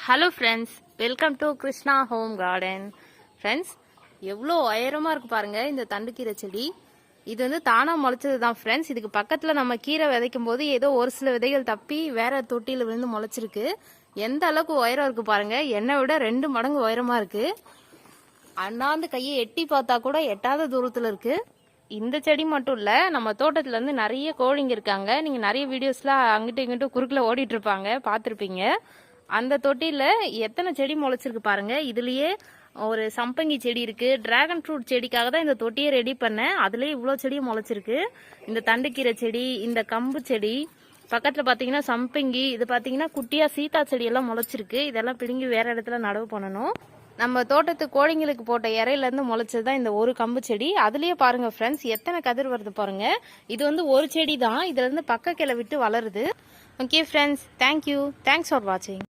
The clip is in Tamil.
Hello friends, welcome to Krishna home garden. Friends, எவ்வளோ உயரமாக இருக்குது பாருங்கள் இந்த தண்டுக்கீரை செடி. இது வந்து தானாக முளைச்சது தான் ஃப்ரெண்ட்ஸ். இதுக்கு பக்கத்தில் நம்ம கீரை விதைக்கும் போது ஏதோ ஒரு சில விதைகள் தப்பி வேற தொட்டியில் விழுந்து முளைச்சிருக்கு. எந்த அளவுக்கு உயரம் இருக்குது பாருங்கள், என்னை விட 2 மடங்கு உயரமாக இருக்குது. அண்ணாந்து கையை எட்டி பார்த்தா கூட எட்டாத தூரத்தில் இருக்குது. இந்த செடி மட்டும் இல்லை, நம்ம தோட்டத்தில் வந்து நிறைய கோழிங்க இருக்காங்க. நீங்கள் நிறைய வீடியோஸ்லாம் அங்கிட்ட இங்கிட்ட குறுக்கில் ஓடிட்டு இருப்பாங்க, பார்த்துருப்பீங்க. அந்த தொட்டியில் எத்தனை செடி முளைச்சிருக்கு பாருங்க. இதுலயே ஒரு சம்பங்கி செடி இருக்கு. டிராகன் ஃப்ரூட் செடிக்காக தான் இந்த தொட்டியை ரெடி பண்ணேன். அதுலயே இவ்வளோ செடியும் முளைச்சிருக்கு. இந்த தண்டுக்கீரை செடி, இந்த கம்பு செடி, பக்கத்தில் பார்த்தீங்கன்னா சம்பங்கி, இது பார்த்தீங்கன்னா குட்டியா சீதா செடியெல்லாம் முளைச்சிருக்கு. இதெல்லாம் பிடுங்கி வேற இடத்துல நடவு பண்ணணும். நம்ம தோட்டத்து கோழிங்களுக்கு போட்ட இறையிலேருந்து முளைச்சது தான் இந்த ஒரு கம்பு செடி. அதுலேயே பாருங்க ஃப்ரெண்ட்ஸ், எத்தனை கதிர் வருது பாருங்க. இது வந்து ஒரு செடி தான், இதுல இருந்து பக்க கிளை விட்டு வளருது. Okay friends, thank you. Thanks for வாட்சிங்.